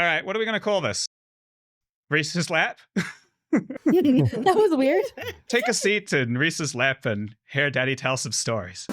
All right, what are we going to call this? Reese's lap? That was weird. Take a seat in Reese's lap and hear Daddy tell some stories.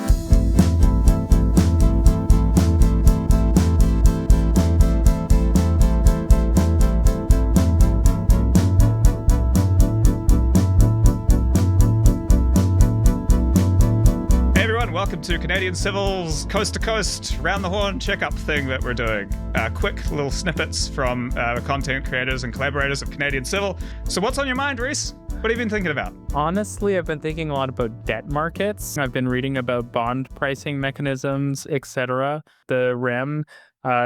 Welcome to Canadian Civil's Coast to Coast, round the horn checkup thing that we're doing. Quick little snippets from content creators and collaborators of Canadian Civil. So what's on your mind, Reece? What have you been thinking about? Honestly, I've been thinking a lot about debt markets. I've been reading about bond pricing mechanisms, etc. The REM,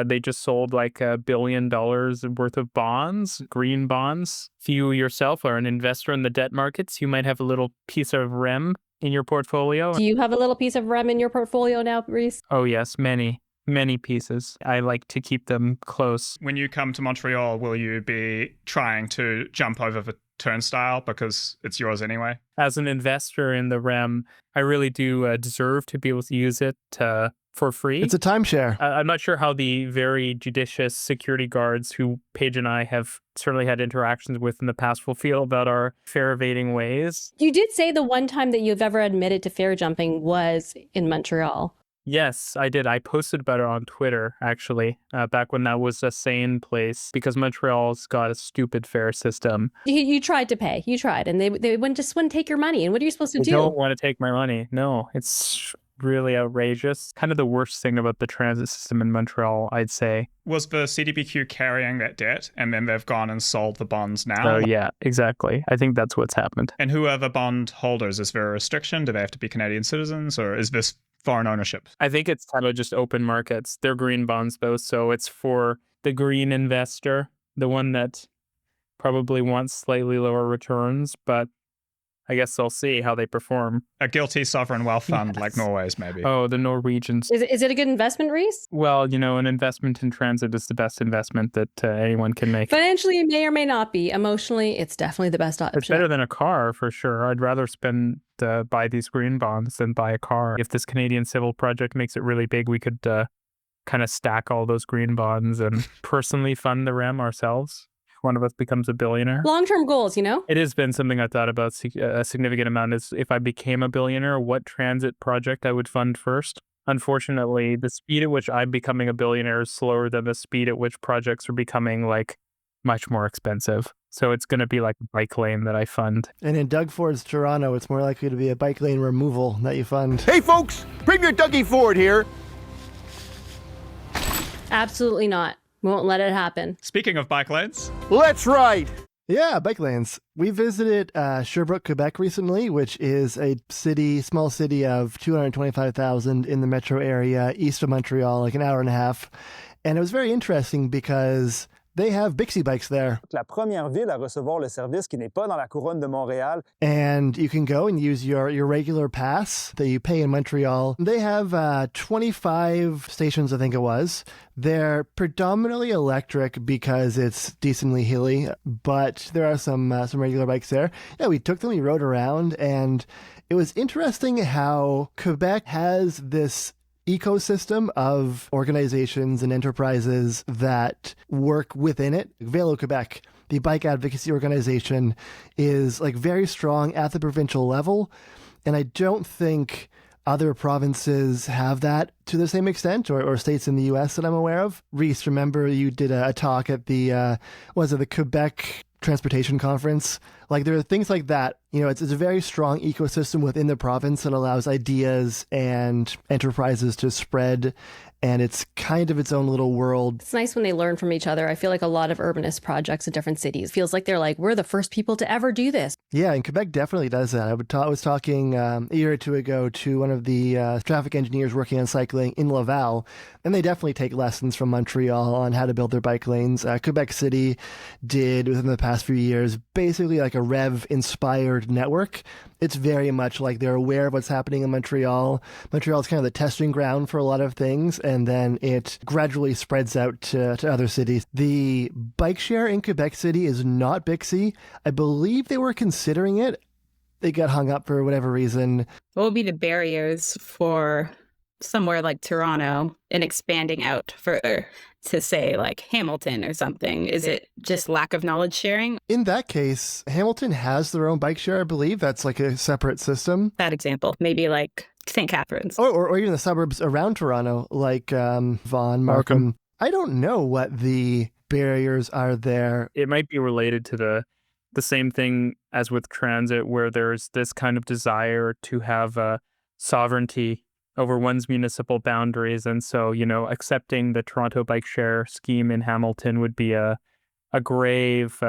they just sold like $1 billion worth of bonds, green bonds. If you yourself are an investor in the debt markets, you might have a little piece of REM in your portfolio. Do you have a little piece of REM in your portfolio now, Reece? Oh yes, many pieces. I like to keep them close. When you come to Montreal, will you be trying to jump over the turnstile because it's yours anyway? As an investor in the REM, I really do deserve to be able to use it for free. It's a timeshare. I'm not sure how the very judicious security guards who Paige and I have certainly had interactions with in the past will feel about our fare evading ways. You did say the one time that you've ever admitted to fare jumping was in Montreal. Yes, I did. I posted about it on Twitter, actually, back when that was a sane place, because Montreal's got a stupid fare system. You tried to pay. You tried, and they wouldn't take your money. And what are you supposed to do? They don't want to take my money. No, it's really outrageous. Kind of the worst thing about the transit system in Montreal, I'd say. Was the CDPQ carrying that debt, and then they've gone and sold the bonds now? Oh, yeah, exactly. I think that's what's happened. And who are the bond holders? Is there a restriction? Do they have to be Canadian citizens, or is this foreign ownership? I think it's kind of just open markets. They're green bonds, though, so it's for the green investor, the one that probably wants slightly lower returns, but I guess they'll see how they perform. A guilty sovereign wealth fund like Norway's, maybe. Oh, the Norwegians. Is it a good investment, Reece? Well, you know, an investment in transit is the best investment that anyone can make. Financially, it may or may not be. Emotionally, it's definitely the best option. It's better than a car, for sure. I'd rather buy these green bonds than buy a car. If this Canadian Civil project makes it really big, we could kind of stack all those green bonds and personally fund the REM ourselves. One of us becomes a billionaire. Long-term goals, you know? It has been something I thought about a significant amount is if I became a billionaire, what transit project I would fund first. Unfortunately, the speed at which I'm becoming a billionaire is slower than the speed at which projects are becoming like much more expensive. So it's going to be like a bike lane that I fund. And in Doug Ford's Toronto, it's more likely to be a bike lane removal that you fund. Hey folks, Premier Dougie Ford here. Absolutely not. We won't let it happen. Speaking of bike lanes, Let's ride. Yeah, bike lanes. We visited Sherbrooke, Quebec recently, which is a small city of 225,000 in the metro area, east of Montreal, like an hour and a half. And it was very interesting because they have Bixie bikes there. La première ville à recevoir le service qui n'est pas dans la couronne de Montréal. And you can go and use your regular pass that you pay in Montreal. They have 25 stations, I think it was. They're predominantly electric because it's decently hilly, but there are some regular bikes there. Yeah, we took them, we rode around, and it was interesting how Quebec has this ecosystem of organizations and enterprises that work within it. Vélo Quebec, the bike advocacy organization, is like very strong at the provincial level, and I don't think other provinces have that to the same extent, or states in the U.S. that I'm aware of. Reece, remember you did a talk at the the Quebec Transportation Conference? Like, there are things like that. You know, it's a very strong ecosystem within the province that allows ideas and enterprises to spread, and it's kind of its own little world. It's nice when they learn from each other. I feel like a lot of urbanist projects in different cities feels like they're like, we're the first people to ever do this. Yeah, and Quebec definitely does that. I was talking a year or two ago to one of the traffic engineers working on cycling in Laval, and they definitely take lessons from Montreal on how to build their bike lanes. Quebec City did, within the past few years, basically like a REV-inspired network. It's very much like they're aware of what's happening in Montreal. Montreal is kind of the testing ground for a lot of things, and then it gradually spreads out to other cities. The bike share in Quebec City is not Bixie. I believe they were considering it. They got hung up for whatever reason. What would be the barriers for somewhere like Toronto and expanding out further to say like Hamilton or something? Is it just lack of knowledge sharing? In that case, Hamilton has their own bike share, I believe. That's like a separate system. That example, maybe like St. Catharines. Or even the suburbs around Toronto, like Vaughan, Markham. I don't know what the barriers are there. It might be related to the same thing as with transit, where there's this kind of desire to have sovereignty over one's municipal boundaries. And so, accepting the Toronto bike share scheme in Hamilton would be a grave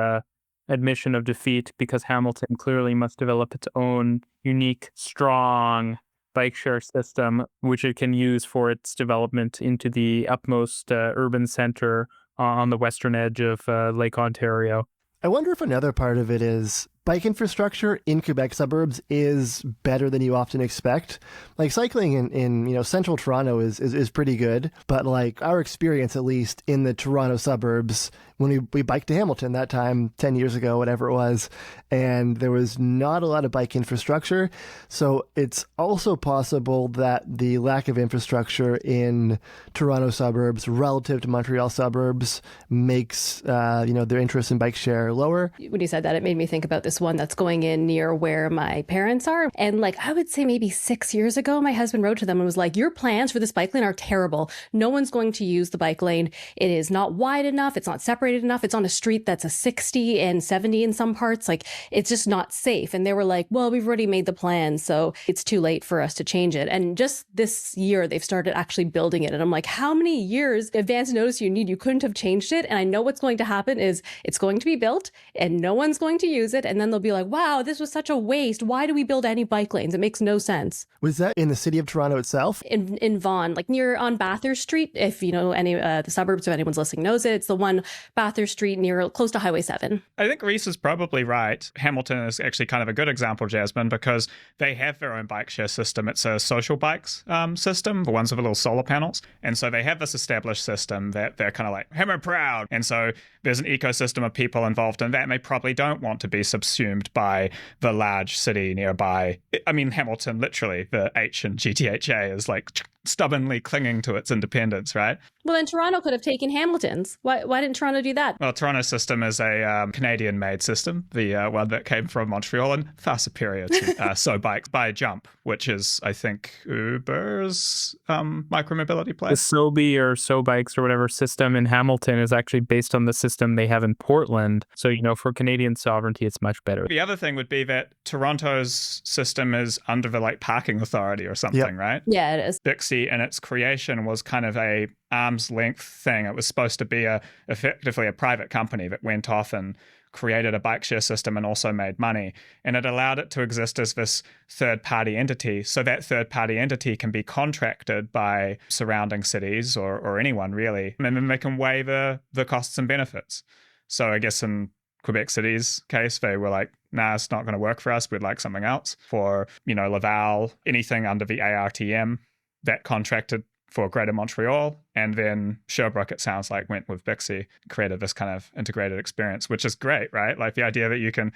admission of defeat, because Hamilton clearly must develop its own unique, strong bike share system, which it can use for its development into the upmost urban center on the western edge of Lake Ontario. I wonder if another part of it is bike infrastructure in Quebec suburbs is better than you often expect. Like cycling in central Toronto is pretty good, but like our experience, at least in the Toronto suburbs, when we biked to Hamilton that time 10 years ago, whatever it was, and there was not a lot of bike infrastructure. So it's also possible that the lack of infrastructure in Toronto suburbs relative to Montreal suburbs makes their interest in bike share lower. When you said that, it made me think about this one that's going in near where my parents are. And like, I would say maybe 6 years ago, my husband wrote to them and was like, your plans for this bike lane are terrible. No one's going to use the bike lane. It is not wide enough. It's not separated enough. It's on a street that's a 60 and 70 in some parts. Like, it's just not safe. And they were like, well, we've already made the plan, so it's too late for us to change it. And just this year, they've started actually building it. And I'm like, how many years advance notice you need? You couldn't have changed it. And I know what's going to happen is it's going to be built and no one's going to use it. And then they'll be like, wow, this was such a waste. Why do we build any bike lanes? It makes no sense. Was that in the city of Toronto itself? In Vaughan, like near on Bathurst Street, if you know any the suburbs, if anyone's listening knows it, it's the one Bathurst Street near close to Highway 7. I think Reece is probably right. Hamilton is actually kind of a good example, Jasmine, because they have their own bike share system. It's a social bikes system, the ones with the little solar panels. And so they have this established system that they're kind of like hammer proud. And so there's an ecosystem of people involved in that, and they probably don't want to be subsumed by the large city nearby. I mean, Hamilton, literally, the H in GTHA is like stubbornly clinging to its independence, right? Well, then Toronto could have taken Hamilton's. Why didn't Toronto do that? Well, Toronto's system is a Canadian-made system, the one that came from Montreal, and far superior to So Bikes by a jump, which is, I think, Uber's micromobility place. The Sobi or So Bikes or whatever system in Hamilton is actually based on the system they have in Portland. So, for Canadian sovereignty, it's much better. The other thing would be that Toronto's system is under the parking authority or something, right? Yeah, it is. Bixie in its creation was kind of a arm's length thing. It was supposed to be effectively a private company that went off and created a bike share system and also made money. And it allowed it to exist as this third-party entity. So that third-party entity can be contracted by surrounding cities or anyone really. And then they can weigh the costs and benefits. So I guess in Quebec City's case, they were like, nah, it's not going to work for us. We'd like something else. For, Laval, anything under the ARTM, that contracted for Greater Montreal, and then Sherbrooke, it sounds like, went with Bixie, created this kind of integrated experience, which is great, right? Like the idea that you can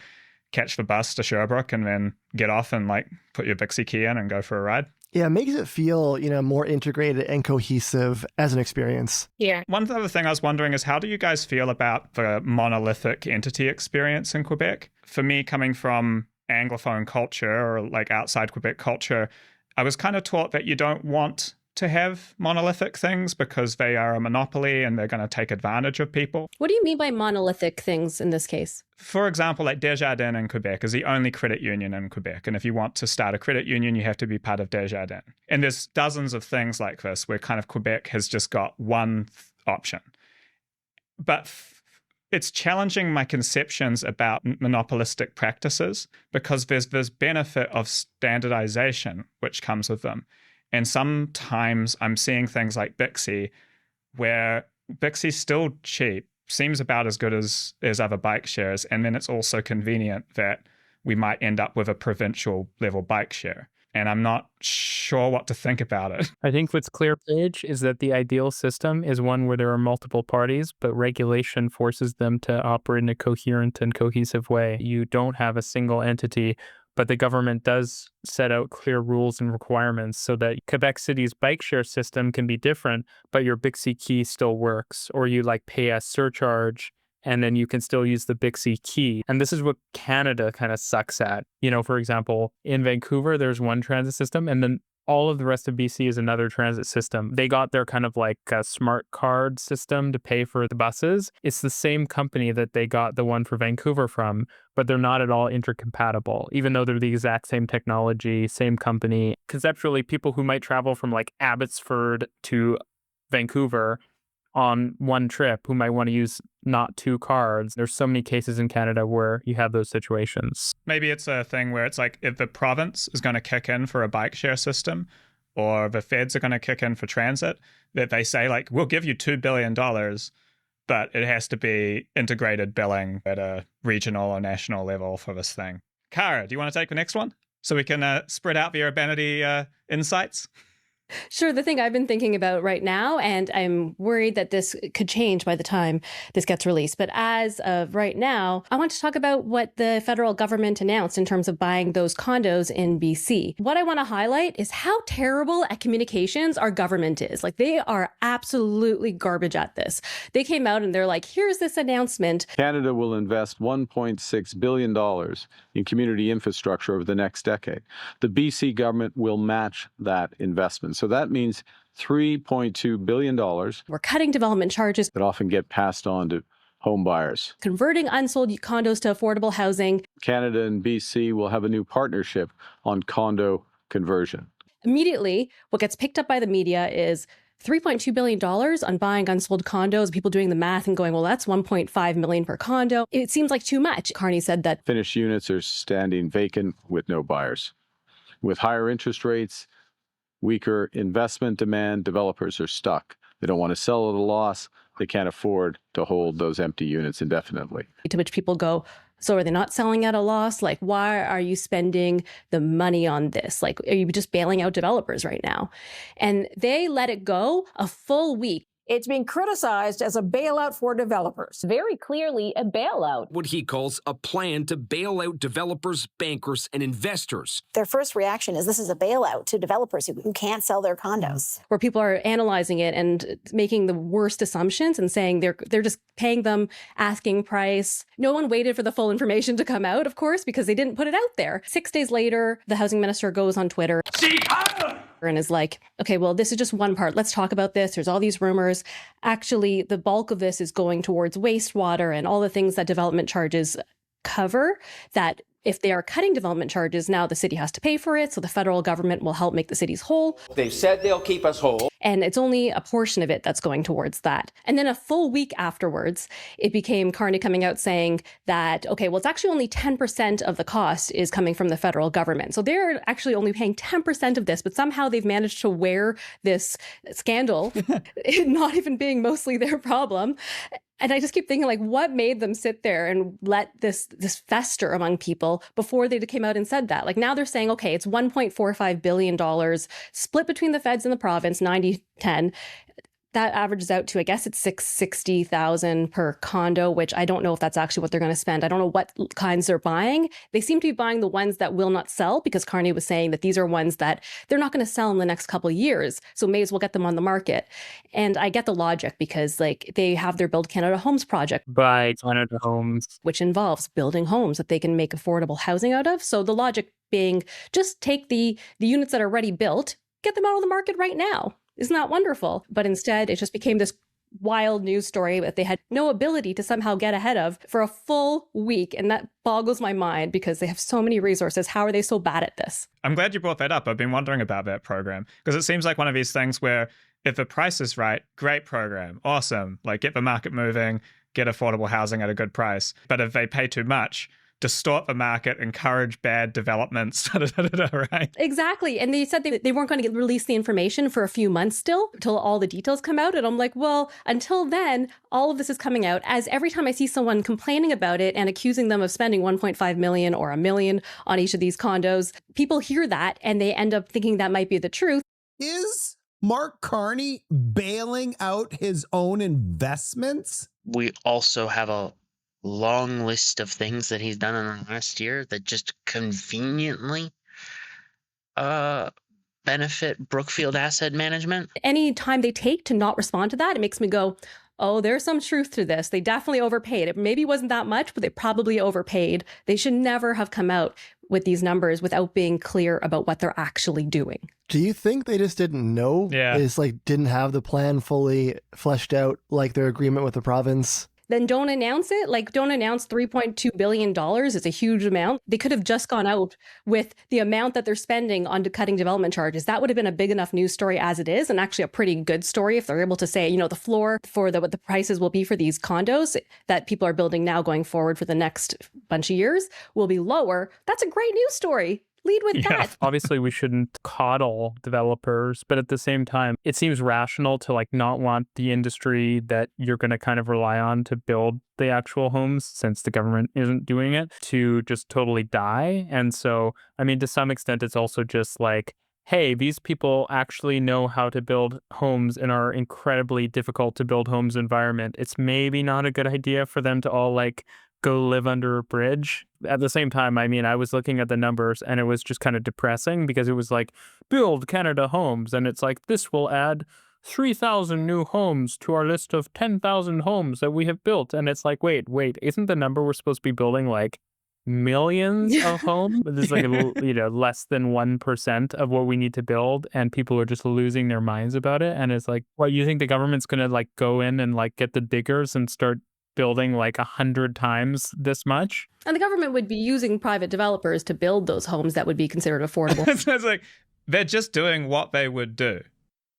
catch the bus to Sherbrooke and then get off and put your Bixie key in and go for a ride. Yeah, it makes it feel, more integrated and cohesive as an experience. Yeah. One other thing I was wondering is, how do you guys feel about the monolithic entity experience in Quebec? For me, coming from Anglophone culture or outside Quebec culture, I was kind of taught that you don't want to have monolithic things because they are a monopoly and they're going to take advantage of people. What do you mean by monolithic things in this case? For example, Desjardins in Quebec is the only credit union in Quebec. And if you want to start a credit union, you have to be part of Desjardins. And there's dozens of things like this where kind of Quebec has just got one option. But it's challenging my conceptions about monopolistic practices because there's this benefit of standardization which comes with them. And sometimes I'm seeing things like Bixie, where Bixie's still cheap, seems about as good as other bike shares, and then it's also convenient that we might end up with a provincial level bike share. And I'm not sure what to think about it. I think what's clear, Paige, is that the ideal system is one where there are multiple parties, but regulation forces them to operate in a coherent and cohesive way. You don't have a single entity but the government does set out clear rules and requirements so that Quebec City's bike share system can be different, but your Bixie key still works, or you like pay a surcharge and then you can still use the Bixie key. And this is what Canada kind of sucks at. You know, for example, in Vancouver, there's one transit system, and then all of the rest of BC is another transit system. They got their kind of like a smart card system to pay for the buses. It's the same company that they got the one for Vancouver from, but they're not at all intercompatible, even though they're the exact same technology, same company. Conceptually, people who might travel from like Abbotsford to Vancouver on one trip who might want to use not two cards. There's so many cases in Canada where you have those situations. Maybe it's a thing where it's like if the province is going to kick in for a bike share system or the feds are going to kick in for transit, that they say like, we'll give you $2 billion, but it has to be integrated billing at a regional or national level for this thing. Cara, do you want to take the next one so we can spread out the urbanity insights? Sure. The thing I've been thinking about right now, and I'm worried that this could change by the time this gets released. But as of right now, I want to talk about what the federal government announced in terms of buying those condos in BC. What I want to highlight is how terrible at communications our government is. Like, they are absolutely garbage at this. They came out and they're like, here's this announcement. Canada will invest $1.6 billion in community infrastructure over the next decade. The BC government will match that investment. So that means $3.2 billion. We're cutting development charges that often get passed on to home buyers. Converting unsold condos to affordable housing. Canada and BC will have a new partnership on condo conversion. Immediately, what gets picked up by the media is $3.2 billion on buying unsold condos, people doing the math and going, well, that's $1.5 million per condo. It seems like too much. Carney said that finished units are standing vacant with no buyers. With higher interest rates, weaker investment demand, developers are stuck. They don't want to sell at a loss. They can't afford to hold those empty units indefinitely. To which people go, so are they not selling at a loss? Like, why are you spending the money on this? Like, are you just bailing out developers right now? And they let it go a full week. It's being criticized as a bailout for developers. Very clearly a bailout. What he calls a plan to bail out developers, bankers, and investors. Their first reaction is this is a bailout to developers who can't sell their condos. Where people are analyzing it and making the worst assumptions and saying they're just paying them asking price. No one waited for the full information to come out, of course, because they didn't put it out there. 6 days later, the housing minister goes on Twitter and is like, okay, well, this is just one part. Let's talk about this. There's all these rumors. Actually, the bulk of this is going towards wastewater and all the things that development charges cover, that if they are cutting development charges, now the city has to pay for it. So the federal government will help make the cities whole. They've said they'll keep us whole. And it's only a portion of it that's going towards that. And then a full week afterwards, it became Carney coming out saying that, okay, well, it's actually only 10% of the cost is coming from the federal government. So they're actually only paying 10% of this, but somehow they've managed to wear this scandal, not even being mostly their problem. And I just keep thinking, like, what made them sit there and let this fester among people before they came out and said that? Like, now they're saying, okay, it's $1.45 billion split between the feds and the province, 90-10. That averages out to, I guess it's $660,000 per condo, which I don't know if that's actually what they're going to spend. I don't know what kinds they're buying. They seem to be buying the ones that will not sell, because Carney was saying that these are ones that they're not going to sell in the next couple of years. So may as well get them on the market. And I get the logic, because like they have their Build Canada Homes project. Buy Canada Homes. Which involves building homes that they can make affordable housing out of. So the logic being, just take the units that are already built, get them out on the market right now. Isn't that wonderful? But instead, it just became this wild news story that they had no ability to somehow get ahead of for a full week. And that boggles my mind, because they have so many resources. How are they so bad at this? I'm glad you brought that up. I've been wondering about that program, because it seems like one of these things where if the price is right, great program, awesome. Like, get the market moving, get affordable housing at a good price. But if they pay too much, distort the market, encourage bad developments, right? Exactly. And they said they weren't going to release the information for a few months still, until all the details come out. And I'm like, well, until then, all of this is coming out. As every time I see someone complaining about it and accusing them of spending $1.5 million or $1 million on each of these condos, people hear that and they end up thinking that might be the truth. Is Mark Carney bailing out his own investments? We also have a long list of things that he's done in the last year that just conveniently benefit Brookfield Asset Management? Any time they take to not respond to that, it makes me go, oh, there's some truth to this. They definitely overpaid. It maybe wasn't that much, but they probably overpaid. They should never have come out with these numbers without being clear about what they're actually doing. Do you think they just didn't know? Yeah. They just didn't have the plan fully fleshed out, like their agreement with the province? Then don't announce it. Don't announce $3.2 billion. It's a huge amount. They could have just gone out with the amount that they're spending on cutting development charges. That would have been a big enough news story as it is, and actually a pretty good story if they're able to say, the floor for what the prices will be for these condos that people are building now going forward for the next bunch of years will be lower. That's a great news story. Lead with that. Obviously, we shouldn't coddle developers, but at the same time, it seems rational to not want the industry that you're going to kind of rely on to build the actual homes, since the government isn't doing it, to just totally die. And so, to some extent, it's also just hey, these people actually know how to build homes in our incredibly difficult to build homes environment. It's maybe not a good idea for them to all go live under a bridge. At the same time, I was looking at the numbers and it was just kind of depressing, because it was build Canada homes. And it's this will add 3,000 new homes to our list of 10,000 homes that we have built. And it's wait, isn't the number we're supposed to be building millions of homes? This is less than 1% of what we need to build. And people are just losing their minds about it. And it's what, you think the government's going to go in and get the diggers and start building 100 times this much? And the government would be using private developers to build those homes that would be considered affordable. It's they're just doing what they would do.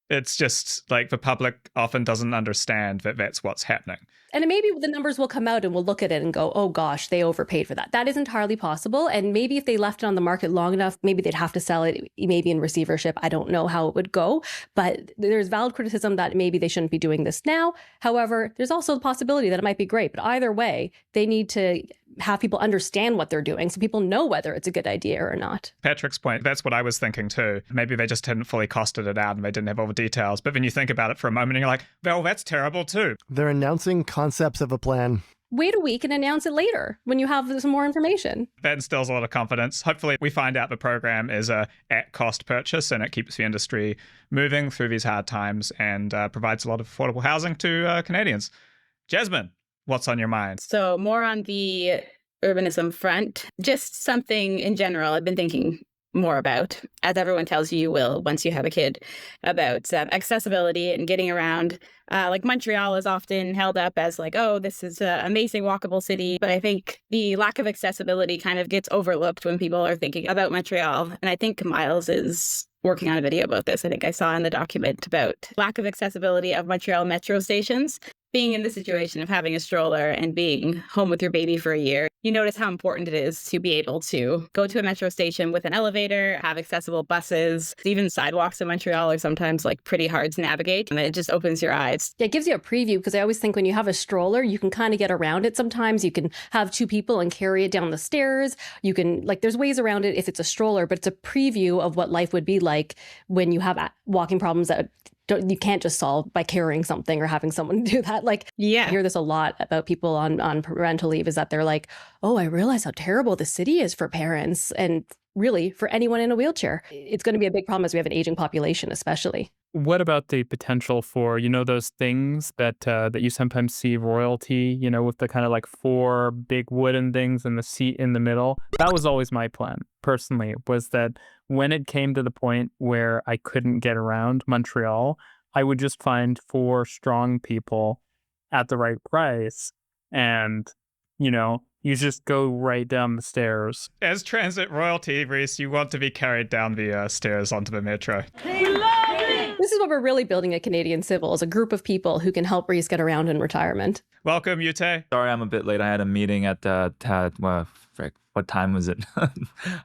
It's just the public often doesn't understand that that's what's happening. And maybe the numbers will come out and we'll look at it and go, oh gosh, they overpaid for that. That is entirely possible. And maybe if they left it on the market long enough, maybe they'd have to sell it, maybe in receivership. I don't know how it would go. But there's valid criticism that maybe they shouldn't be doing this now. However, there's also the possibility that it might be great. But either way, they need to have people understand what they're doing so people know whether it's a good idea or not. Patrick's point, that's what I was thinking too. Maybe they just hadn't fully costed it out and they didn't have all the details. But then you think about it for a moment and you're well, that's terrible too. They're announcing concepts of a plan. Wait a week and announce it later when you have some more information. That instills a lot of confidence. Hopefully we find out the program is a at-cost purchase and it keeps the industry moving through these hard times and provides a lot of affordable housing to Canadians. Jasmine, what's on your mind? So more on the urbanism front, just something in general I've been thinking more about, as everyone tells you will once you have a kid, about accessibility and getting around. Montreal is often held up as oh, this is an amazing walkable city. But I think the lack of accessibility kind of gets overlooked when people are thinking about Montreal. And I think Miles is working on a video about this. I think I saw in the document about lack of accessibility of Montreal metro stations. Being in the situation of having a stroller and being home with your baby for a year, you notice how important it is to be able to go to a metro station with an elevator, have accessible buses. Even sidewalks in Montreal are sometimes pretty hard to navigate, and it just opens your eyes. Yeah, it gives you a preview, because I always think when you have a stroller, you can kind of get around it sometimes. You can have two people and carry it down the stairs. You can, there's ways around it if it's a stroller, but it's a preview of what life would be like when you have walking problems that you can't just solve by carrying something or having someone do that. I hear this a lot about people on parental leave, is that they're oh, I realize how terrible the city is for parents and really for anyone in a wheelchair. It's going to be a big problem as we have an aging population, especially. What about the potential for, those things that you sometimes see royalty, with the kind of 4 big wooden things and the seat in the middle? That was always my plan, personally, was that when it came to the point where I couldn't get around Montreal, I would just find 4 strong people at the right price. And, you just go right down the stairs. As transit royalty, Reece, you want to be carried down the stairs onto the metro. This is what we're really building at Canadian Civil, is a group of people who can help Reece get around in retirement. Welcome, Uytae. Sorry, I'm a bit late. I had a meeting at what time was it?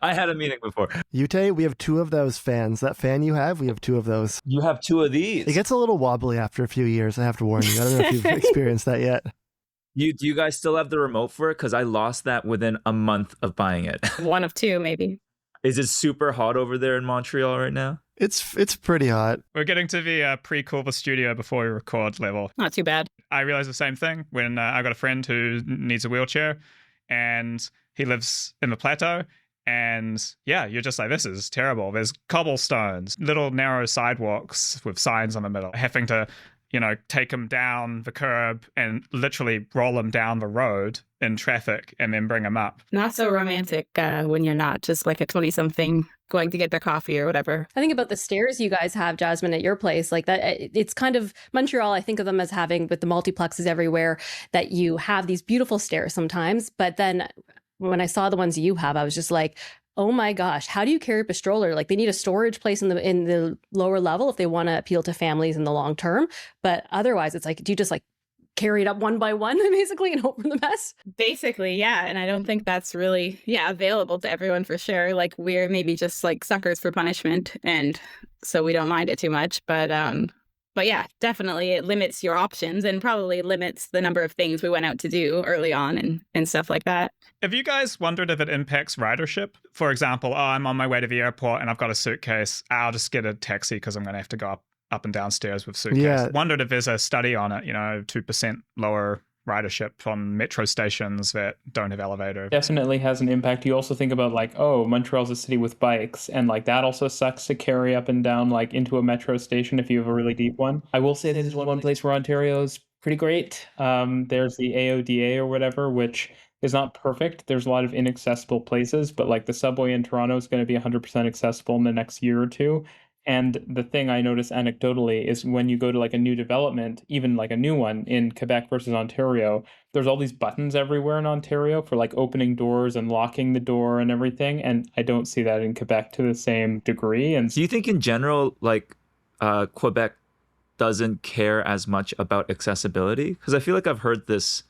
I had a meeting before. Uytae, we have 2 of those fans. That fan you have, we have 2 of those. You have 2 of these? It gets a little wobbly after a few years, I have to warn you. I don't know if you've experienced that yet. Do you guys still have the remote for it? Because I lost that within a month of buying it. One of 2, maybe. Is it super hot over there in Montreal right now? It's pretty hot. We're getting to the pre-call the studio before we record level. Not too bad. I realized the same thing when I got a friend who needs a wheelchair and he lives in the plateau. And yeah, you're just like, this is terrible. There's cobblestones, little narrow sidewalks with signs on the middle, having to, take him down the curb and literally roll him down the road in traffic and then bring him up. Not so romantic when you're not just like a 20-something going to get their coffee or whatever. I think about the stairs you guys have, Jasmine, at your place. Like that, it's kind of Montreal. I think of them as having, with the multiplexes everywhere, that you have these beautiful stairs sometimes. But then when I saw the ones you have, I was just like, oh my gosh, how do you carry up a stroller? Like they need a storage place in the lower level if they want to appeal to families in the long term. But otherwise, it's like, do you just like carry it up one by one, basically, and hope for the best? Basically, yeah. And I don't think that's really, available to everyone for sure. Like we're maybe just like suckers for punishment, and so we don't mind it too much. But yeah, definitely it limits your options and probably limits the number of things we went out to do early on and stuff like that. Have you guys wondered if it impacts ridership? For example, I'm on my way to the airport and I've got a suitcase. I'll just get a taxi because I'm going to have to go up and downstairs with suitcase. Yeah. Wondered if there's a study on it, 2% lower ridership on metro stations that don't have elevator. Definitely has an impact. You also think about like, oh, Montreal's a city with bikes, and like that also sucks to carry up and down like into a metro station if you have a really deep one. I will say this is one place where Ontario is pretty great. There's the AODA or whatever, which is not perfect. There's a lot of inaccessible places, but like the subway in Toronto is going to be 100% accessible in the next year or two. And the thing I notice anecdotally is when you go to like a new development, even like a new one in Quebec versus Ontario, there's all these buttons everywhere in Ontario for like opening doors and locking the door and everything. And I don't see that in Quebec to the same degree. And do you think in general, like Quebec doesn't care as much about accessibility? Because I feel like I've heard this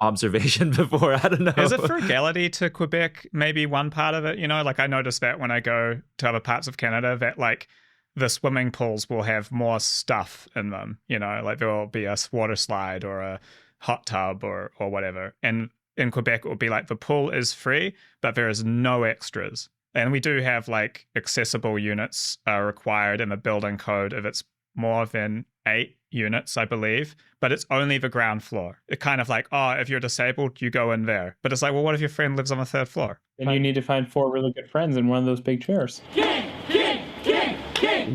observation before. I don't know. Is it frugality to Quebec maybe one part of it? Like I noticed that when I go to other parts of Canada that like the swimming pools will have more stuff in them, like there will be a water slide or a hot tub or whatever. And in Quebec, it will be like the pool is free, but there is no extras. And we do have like accessible units required in the building code if it's more than 8 units, I believe, but it's only the ground floor. It kind of like, if you're disabled, you go in there. But it's like, well, what if your friend lives on the 3rd floor? And you need to find 4 really good friends in one of those big chairs.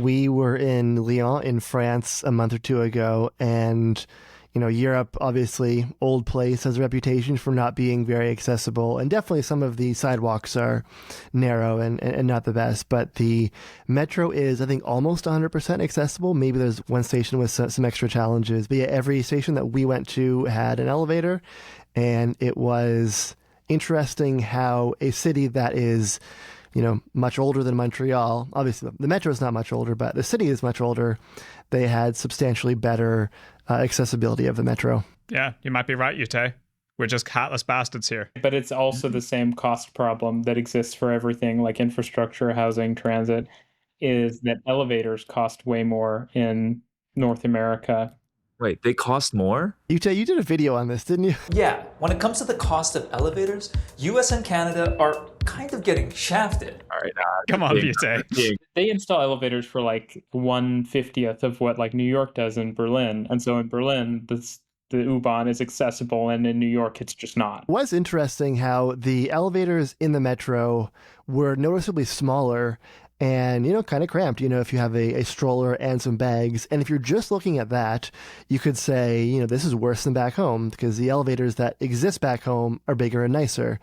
We were in Lyon in France a month or two ago, and Europe, obviously, old place, has a reputation for not being very accessible. And definitely some of the sidewalks are narrow and not the best. But the metro is, I think, almost 100% accessible. Maybe there's one station with some extra challenges. But yeah, every station that we went to had an elevator. And it was interesting how a city that is, much older than Montreal, obviously the metro is not much older, but the city is much older. They had substantially better accessibility of the metro. Yeah, you might be right, Uytae. We're just heartless bastards here. But it's also the same cost problem that exists for everything, like infrastructure, housing, transit, is that elevators cost way more in North America. Wait, they cost more? Uytae, you did a video on this, didn't you? Yeah, when it comes to the cost of elevators, US and Canada are kind of getting shafted. All right, come on, Uytae. They install elevators for like 1/50th of what like New York does in Berlin. And so in Berlin, the U-Bahn is accessible, and in New York, it's just not. It was interesting how the elevators in the metro were noticeably smaller and, kind of cramped, if you have a stroller and some bags. And if you're just looking at that, you could say, this is worse than back home because the elevators that exist back home are bigger and nicer.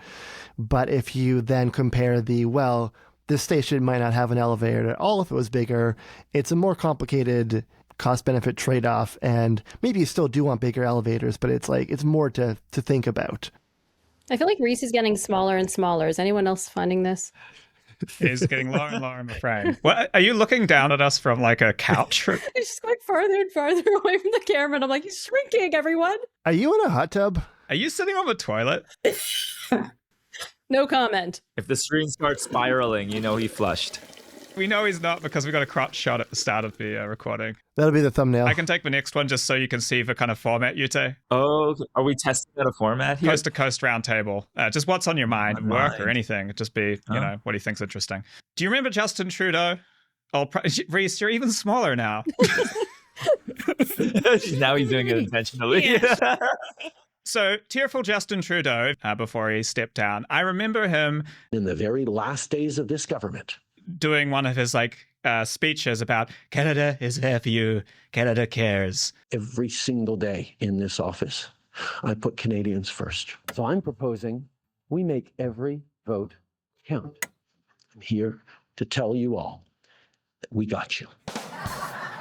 But if you then compare this station might not have an elevator at all if it was bigger, it's a more complicated cost-benefit trade-off. And maybe you still do want bigger elevators, but it's more to think about. I feel like Reece is getting smaller and smaller. Is anyone else finding this? He's getting lower and lower, I'm afraid. What, are you looking down at us from like a couch? He's just going farther and farther away from the camera, and I'm like, he's shrinking, everyone. Are you in a hot tub? Are you sitting on the toilet? No comment. If the screen starts spiraling, he flushed. We know he's not because we got a crotch shot at the start of the recording. That'll be the thumbnail. I can take the next one just so you can see the kind of format, Uytae. Oh, are we testing out a format here? Coast to coast roundtable. Just what's on your mind, work or anything. Just be, what he thinks interesting. Do you remember Justin Trudeau? Reece, you're even smaller now. Now he's doing it intentionally. Yes. So, tearful Justin Trudeau, before he stepped down, I remember him in the very last days of this government doing one of his speeches about Canada is there for you, Canada cares. Every single day in this office, I put Canadians first. So I'm proposing we make every vote count. I'm here to tell you all that we got you.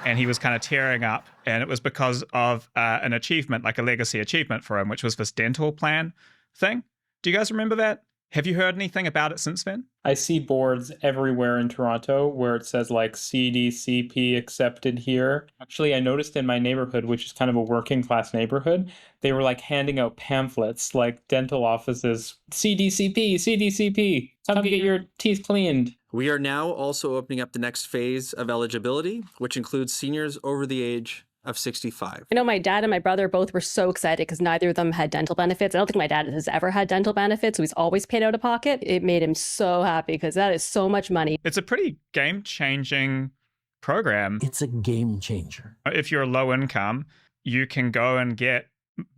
And he was kind of tearing up, and it was because of an achievement, like a legacy achievement for him, which was this dental plan thing. Do you guys remember that? Have you heard anything about it since then? I see boards everywhere in Toronto where it says like CDCP accepted here. Actually, I noticed in my neighborhood, which is kind of a working class neighborhood, they were like handing out pamphlets like dental offices, CDCP, come get your teeth cleaned. We are now also opening up the next phase of eligibility, which includes seniors over the age of 65. I know my dad and my brother both were so excited because neither of them had dental benefits. I don't think my dad has ever had dental benefits, so he's always paid out of pocket. It made him so happy because that is so much money. It's a pretty game-changing program. It's a game changer. If you're low income, you can go and get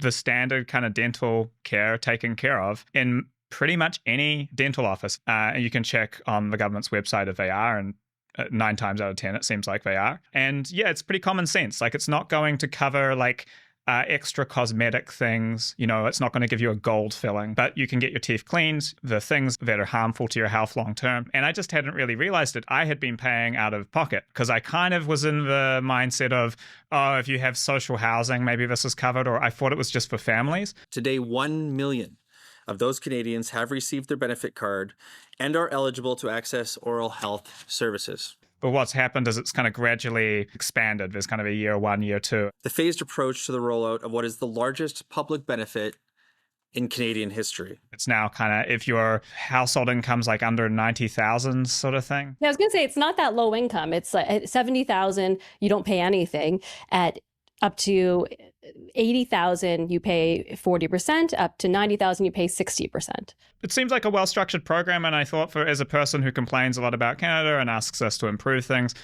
the standard kind of dental care taken care of in pretty much any dental office. And you can check on the government's website if they are, and 9 times out of 10, it seems like they are. And yeah, it's pretty common sense. Like, it's not going to cover extra cosmetic things. You know, it's not going to give you a gold filling, but you can get your teeth cleaned, the things that are harmful to your health long term. And I just hadn't really realized it. I had been paying out of pocket because I kind of was in the mindset of, oh, if you have social housing, maybe this is covered, or I thought it was just for families. Today, 1 million of those Canadians have received their benefit card and are eligible to access oral health services. But what's happened is it's kind of gradually expanded. There's kind of a year 1, year 2. The phased approach to the rollout of what is the largest public benefit in Canadian history. It's now kind of, if your household income's like under 90,000 sort of thing. Yeah, I was going to say, it's not that low income. It's like at 70,000, you don't pay anything. At up to 80,000, you pay 40%. Up to 90,000, you pay 60%. It seems like a well-structured program, and I thought, as a person who complains a lot about Canada and asks us to improve things,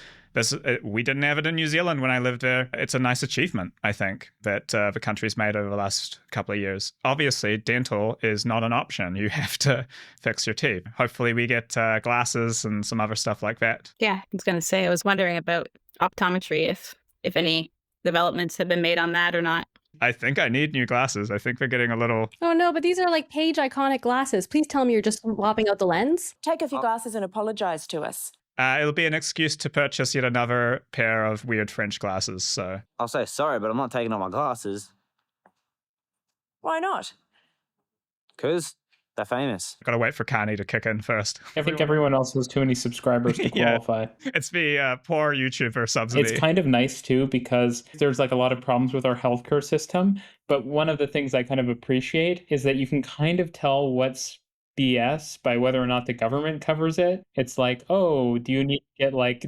we didn't have it in New Zealand when I lived there. It's a nice achievement, I think, that the country's made over the last couple of years. Obviously, dental is not an option. You have to fix your teeth. Hopefully we get glasses and some other stuff like that. Yeah, I was going to say, I was wondering about optometry, if any developments have been made on that or not. I think I need new glasses. I think they're getting a little... Oh no, but these are like Paige iconic glasses. Please tell me you're just swapping out the lens. Take off your glasses and apologize to us. It'll be an excuse to purchase yet another pair of weird French glasses, so... I'll say sorry, but I'm not taking off my glasses. Why not? Because they're famous. Gotta wait for Kanye to kick in first. I think everyone else has too many subscribers to qualify. Yeah, it's the poor YouTuber subsidy. It's kind of nice too, because there's like a lot of problems with our healthcare system. But one of the things I kind of appreciate is that you can kind of tell what's BS by whether or not the government covers it. It's like, oh, do you need to get like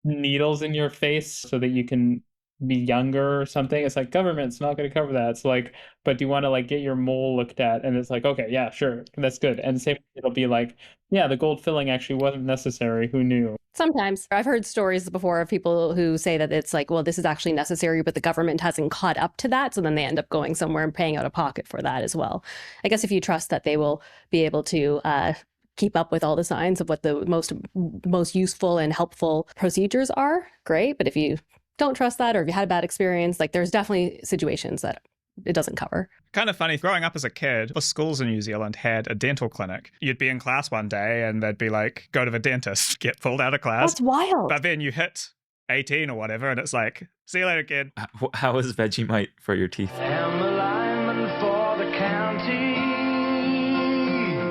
needles in your face so that you can be younger or something? It's like, government's not going to cover that. It's like, but do you want to like get your mole looked at? And it's like, okay, yeah, sure, that's good. And same, it'll be like, yeah, the gold filling actually wasn't necessary. Who knew? Sometimes I've heard stories before of people who say that it's like, well, this is actually necessary, but the government hasn't caught up to that. So then they end up going somewhere and paying out of pocket for that as well. I guess if you trust that they will be able to keep up with all the signs of what the most useful and helpful procedures are, great. But if you don't trust that, or if you had a bad experience, like there's definitely situations that it doesn't cover. Kind of funny, growing up as a kid, the schools in New Zealand had a dental clinic. You'd be in class one day and they'd be like, go to the dentist, get pulled out of class. That's wild. But then you hit 18 or whatever and it's like, see you later, kid. How is Vegemite for your teeth?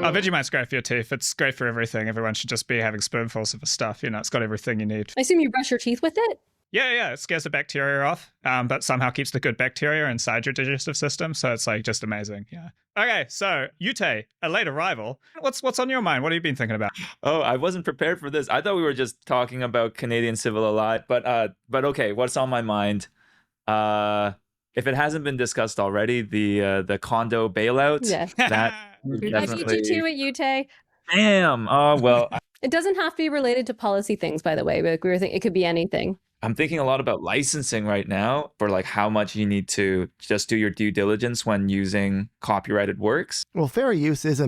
Oh, Vegemite's great for your teeth. It's great for everything. Everyone should just be having spoonfuls of the stuff. You know, it's got everything you need. I assume you brush your teeth with it? Yeah, it scares the bacteria off, but somehow keeps the good bacteria inside your digestive system. So it's like just amazing. Yeah. Okay, so Uytae, a late arrival. What's on your mind? What have you been thinking about? Oh, I wasn't prepared for this. I thought we were just talking about Canadian Civil a lot, but okay, what's on my mind? If it hasn't been discussed already, the condo bailout. Yeah. That I beat you to it, Uytae. Damn. Oh well. It doesn't have to be related to policy things, by the way. Like we were thinking, it could be anything. I'm thinking a lot about licensing right now for like how much you need to just do your due diligence when using copyrighted works. Well, fair use is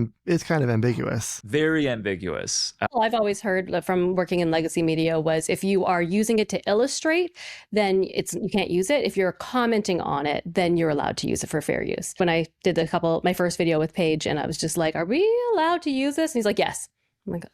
kind of ambiguous. Very ambiguous. Well, I've always heard from working in legacy media was if you are using it to illustrate, then you can't use it. If you're commenting on it, then you're allowed to use it for fair use. When I did my first video with Paige, and I was just like, "Are we allowed to use this?" And he's like, "Yes." I'm like,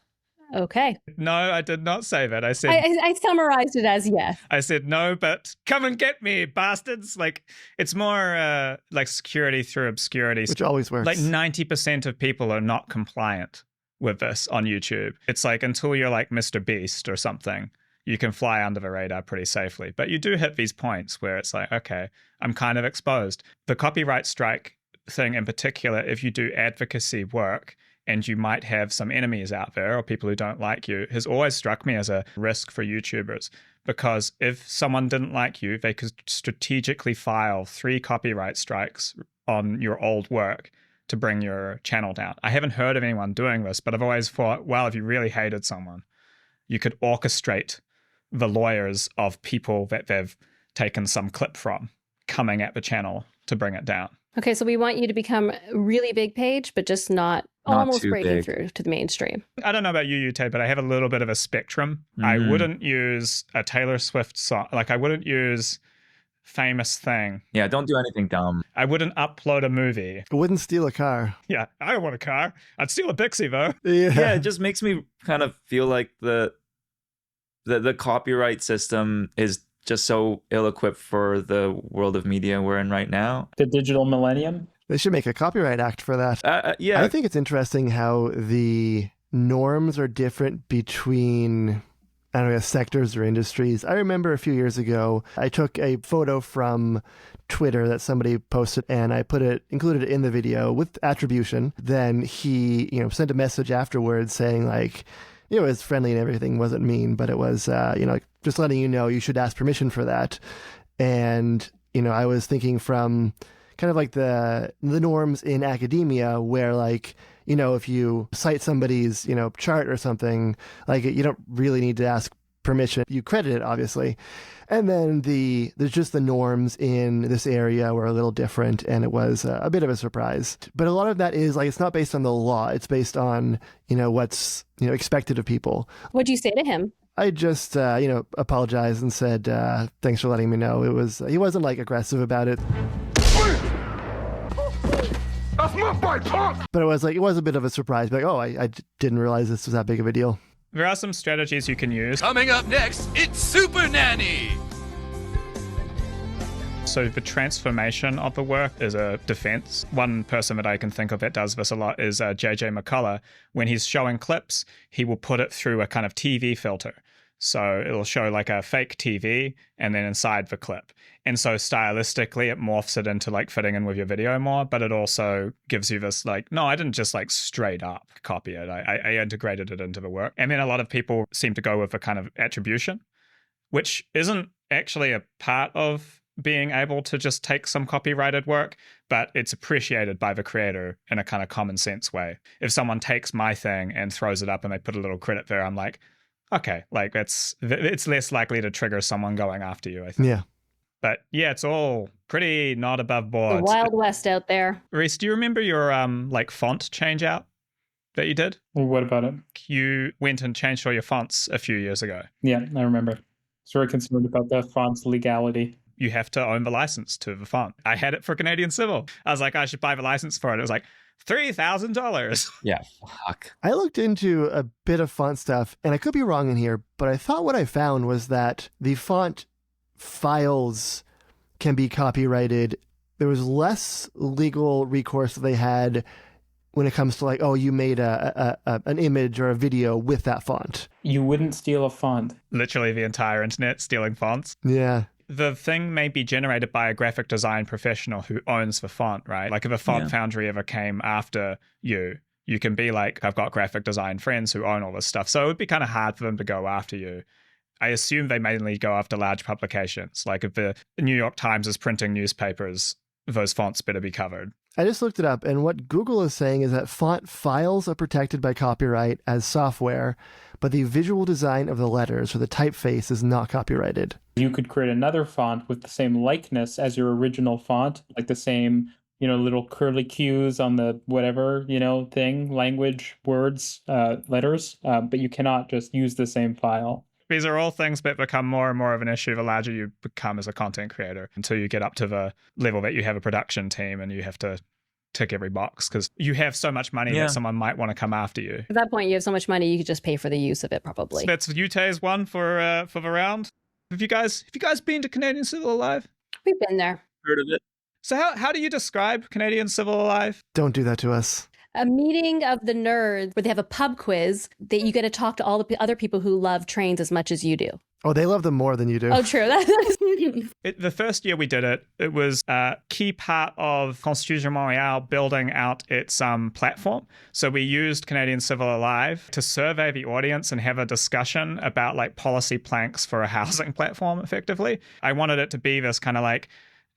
okay. No, I did not say that. I said I summarized it as yes. I said no, but come and get me, bastards. Like it's more like security through obscurity, which always works. Like 90% of people are not compliant with this on YouTube. It's like until you're like Mr. Beast or something, you can fly under the radar pretty safely. But you do hit these points where it's like, okay, I'm kind of exposed. The copyright strike thing in particular, if you do advocacy work, and you might have some enemies out there or people who don't like you, has always struck me as a risk for YouTubers. Because if someone didn't like you, they could strategically file 3 copyright strikes on your old work to bring your channel down. I haven't heard of anyone doing this, but I've always thought, well, if you really hated someone, you could orchestrate the lawyers of people that they've taken some clip from coming at the channel to bring it down. Okay, so we want you to become really big, Paige, but just not almost breaking through to the mainstream. I don't know about you, Uytae, but I have a little bit of a spectrum. I wouldn't use a Taylor Swift song. Like I wouldn't use Famous Thing. Yeah, don't do anything dumb. I wouldn't upload a movie. I wouldn't steal a car. Yeah, I don't want a car. I'd steal a Bixie though. Yeah, it just makes me kind of feel like the copyright system is just so ill-equipped for the world of media we're in right now. The digital millennium? They should make a copyright act for that. Yeah. I think it's interesting how the norms are different between, I don't know, sectors or industries. I remember a few years ago, I took a photo from Twitter that somebody posted and I included it in the video with attribution. Then he, sent a message afterwards saying like, it was friendly and everything, wasn't mean, but it was, just letting you know you should ask permission for that. And, I was thinking from kind of like the norms in academia where like, if you cite somebody's, chart or something, like you don't really need to ask permission. You credit it, obviously. And then there's just the norms in this area were a little different, and it was a bit of a surprise. But a lot of that is like, it's not based on the law. It's based on, what's, expected of people. What'd you say to him? I just, apologized and said, thanks for letting me know. He wasn't like aggressive about it. That's my bike, punk! But it was a bit of a surprise. Like, oh, I didn't realize this was that big of a deal. There are some strategies you can use. Coming up next, it's Super Nanny! So the transformation of the work is a defense. One person that I can think of that does this a lot is JJ McCullough. When he's showing clips, he will put it through a kind of TV filter. So it'll show like a fake TV and then inside the clip. And so stylistically, it morphs it into like fitting in with your video more, but it also gives you this like, no, I didn't just like straight up copy it. I integrated it into the work. And then a lot of people seem to go with a kind of attribution, which isn't actually a part of being able to just take some copyrighted work, but it's appreciated by the creator in a kind of common sense way. If someone takes my thing and throws it up and they put a little credit there, I'm like, okay, like it's less likely to trigger someone going after you, I think. Yeah. But yeah, it's all pretty not above board. The Wild West out there. Reece, do you remember your like font change out that you did? Well, what about it? You went and changed all your fonts a few years ago. Yeah, I remember. So we're concerned about the font's legality. You have to own the license to the font. I had it for Canadian Civil. I was like, I should buy the license for it. It was like $3,000. Yeah, fuck. I looked into a bit of font stuff, and I could be wrong in here, but I thought what I found was that the font files can be copyrighted. There was less legal recourse that they had when it comes to like, oh, you made an image or a video with that font. You wouldn't steal a font. Literally the entire internet stealing fonts. Yeah. The thing may be generated by a graphic design professional who owns the font, right? Like if a font foundry ever came after you, you can be like, I've got graphic design friends who own all this stuff. So it would be kind of hard for them to go after you. I assume they mainly go after large publications. Like if the New York Times is printing newspapers, those fonts better be covered. I just looked it up, and what Google is saying is that font files are protected by copyright as software, but the visual design of the letters or the typeface is not copyrighted. You could create another font with the same likeness as your original font, like the same, little curly cues on the whatever, thing, language, words, letters, but you cannot just use the same file. These are all things that become more and more of an issue the larger you become as a content creator, until you get up to the level that you have a production team and you have to tick every box because you have so much money that someone might want to come after you. At that point, you have so much money, you could just pay for the use of it, probably. So that's Uytae's one for the round. Have you guys been to Canadian Civil Alive? We've been there. Heard of it. So how do you describe Canadian Civil Alive? Don't do that to us. A meeting of the nerds where they have a pub quiz that you get to talk to all the other people who love trains as much as you do. Oh, they love them more than you do. Oh, true. The first year we did it, it was a key part of Constitution Montreal building out its platform. So we used Canadian Civil Alive to survey the audience and have a discussion about like policy planks for a housing platform, effectively. I wanted it to be this kind of like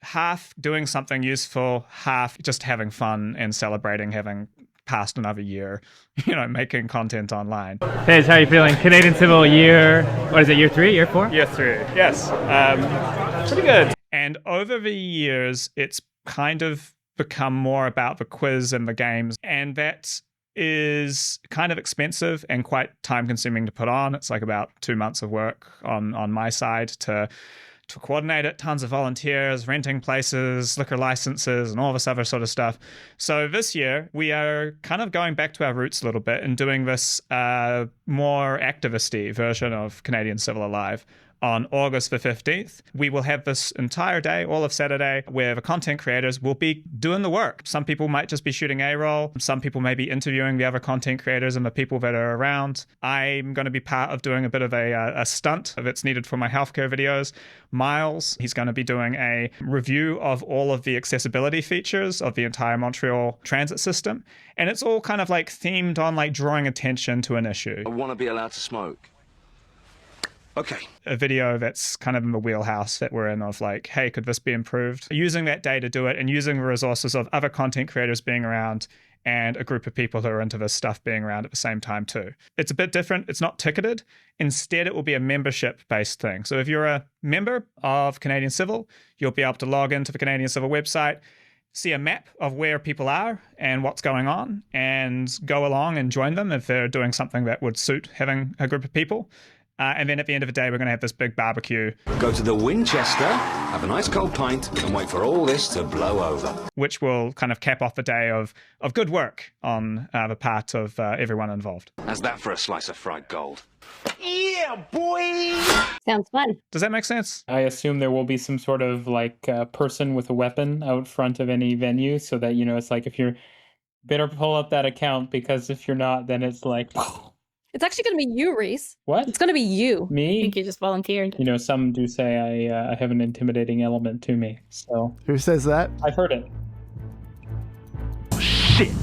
half doing something useful, half just having fun and celebrating having passed another year, making content online. Paige, how are you feeling? Canadian Civil year, what is it, year 3, year 4? Year 3, yes. Pretty good. And over the years, it's kind of become more about the quiz and the games, and that is kind of expensive and quite time-consuming to put on. It's like about 2 months of work on my side to coordinate it, tons of volunteers, renting places, liquor licenses, and all this other sort of stuff. So this year, we are kind of going back to our roots a little bit and doing this more activist-y version of Canadian Civil Alive. On August the 15th, we will have this entire day, all of Saturday, where the content creators will be doing the work. Some people might just be shooting A-roll. Some people may be interviewing the other content creators and the people that are around. I'm going to be part of doing a bit of a stunt that's needed for my healthcare videos. Miles, he's going to be doing a review of all of the accessibility features of the entire Montreal transit system. And it's all kind of like themed on like drawing attention to an issue. I want to be allowed to smoke. Okay. A video that's kind of in the wheelhouse that we're in of like, hey, could this be improved? Using that day to do it and using the resources of other content creators being around and a group of people who are into this stuff being around at the same time too. It's a bit different. It's not ticketed. Instead, it will be a membership-based thing. So if you're a member of Canadian Civil, you'll be able to log into the Canadian Civil website, see a map of where people are and what's going on, and go along and join them if they're doing something that would suit having a group of people. And then at the end of the day, we're going to have this big barbecue. Go to the Winchester, have a nice cold pint, and wait for all this to blow over. Which will kind of cap off the day of good work on the part of everyone involved. How's that for a slice of fried gold? Yeah, boy! Sounds fun. Does that make sense? I assume there will be some sort of like person with a weapon out front of any venue so that, it's like if you're better pull up that account because if you're not, then it's like... It's actually going to be you, Reece. What? It's going to be you. Me? I think you just volunteered. Some do say I have an intimidating element to me. So who says that? I've heard it. Shit.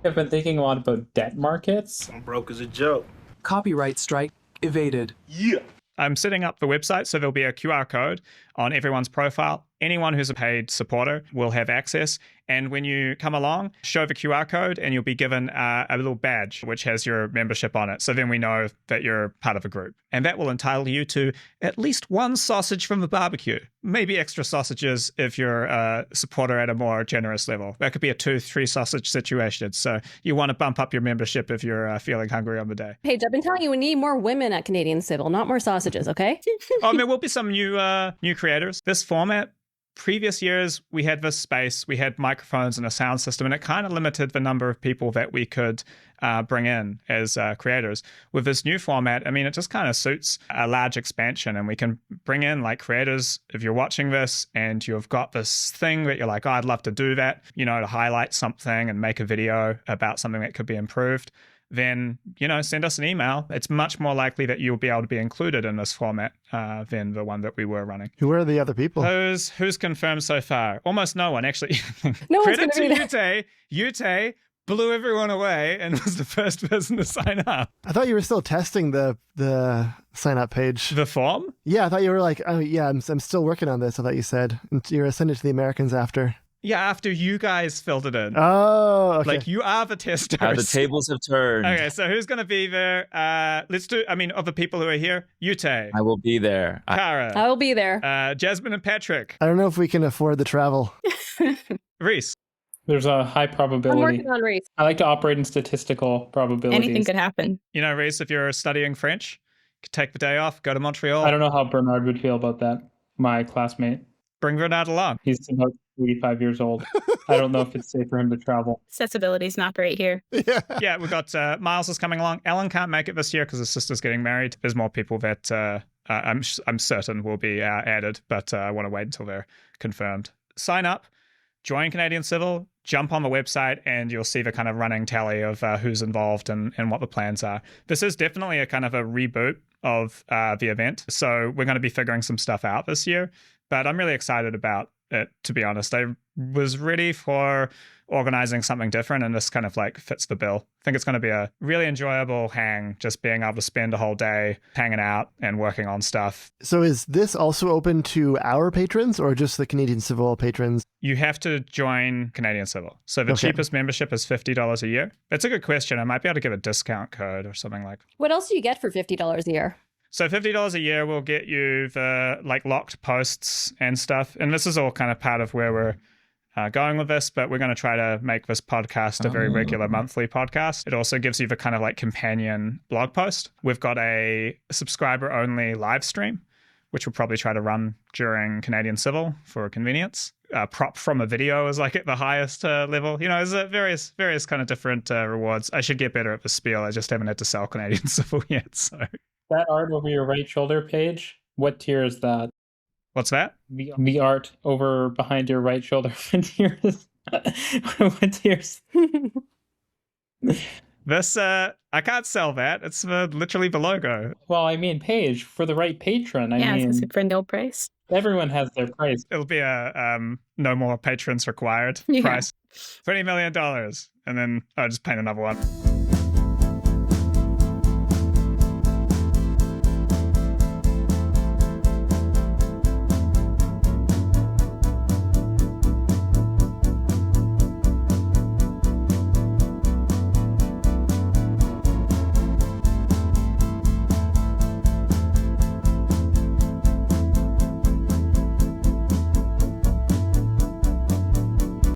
I've been thinking a lot about debt markets. I'm broke as a joke. Copyright strike evaded. Yeah. I'm setting up the website, so there'll be a QR code on everyone's profile. Anyone who's a paid supporter will have access. And when you come along, show the QR code and you'll be given a little badge which has your membership on it. So then we know that you're part of a group. And that will entitle you to at least one sausage from the barbecue. Maybe extra sausages if you're a supporter at a more generous level. That could be a 2-3 sausage situation. So you want to bump up your membership if you're feeling hungry on the day. Paige, I've been telling you we need more women at Canadian Civil, not more sausages, okay? There will be some new creators. This format, previous years, we had this space, we had microphones and a sound system, and it kind of limited the number of people that we could bring in as creators. With this new format, it just kind of suits a large expansion, and we can bring in like creators. If you're watching this and you've got this thing that you're like, oh, I'd love to do that, to highlight something and make a video about something that could be improved, then, send us an email. It's much more likely that you'll be able to be included in this format than the one that we were running. Who are the other people? Who's confirmed so far? Almost no one, actually. No one's Credit to gonna do that. Uytae. blew everyone away and was the first person to sign up. I thought you were still testing the sign up page. The form? Yeah, I thought you were like, oh yeah, I'm still working on this. I thought you said you're gonna send it to the Americans after. Yeah, after you guys filled it in. Oh, okay. Like, you are the testers. The tables have turned. Okay, so who's going to be there? Let's do, of the people who are here, Uytae. I will be there. Cara. I will be there. Jasmine and Patrick. I don't know if we can afford the travel. Reece. There's a high probability. I'm working on Reece. I like to operate in statistical probabilities. Anything could happen. You know, Reece, if you're studying French, you could take the day off, go to Montreal. I don't know how Bernard would feel about that, my classmate. Bring Bernard along. He's about 85 years old. I don't know if it's safe for him to travel. Accessibility's not great here. Yeah, we've got Miles is coming along. Ellen can't make it this year because his sister's getting married. There's more people that I'm certain will be added, but I want to wait until they're confirmed. Sign up, join Canadian Civil, jump on the website, and you'll see the kind of running tally of who's involved and what the plans are. This is definitely a kind of a reboot of the event, so we're going to be figuring some stuff out this year, but I'm really excited about it, to be honest. I was ready for organizing something different, and this kind of like fits the bill. I think it's going to be a really enjoyable hang, just being able to spend a whole day hanging out and working on stuff. So is this also open to our patrons or just the Canadian Civil patrons? You have to join Canadian Civil. So the cheapest membership is $50 a year. That's a good question. I might be able to give a discount code or something like that. What else do you get for $50 a year? So $50 a year will get you the like locked posts and stuff. And this is all kind of part of where we're going with this, but we're going to try to make this podcast a very regular monthly podcast. It also gives you the kind of like companion blog post. We've got a subscriber only live stream, which we'll probably try to run during Canadian Civil for convenience. Prop from a video is like at the highest level. You know, there's various kind of different rewards. I should get better at the spiel. I just haven't had to sell Canadian Civil yet. So that art over your right shoulder, Paige, what tier is that? What's that? The art over behind your right shoulder. What tier is what tiers? This, I can't sell that. It's literally the logo. Well, I mean, Paige, for the right patron. I mean, it's for no price. Everyone has their price. It'll be a no more patrons required price. $20 million. And then I'll just paint another one.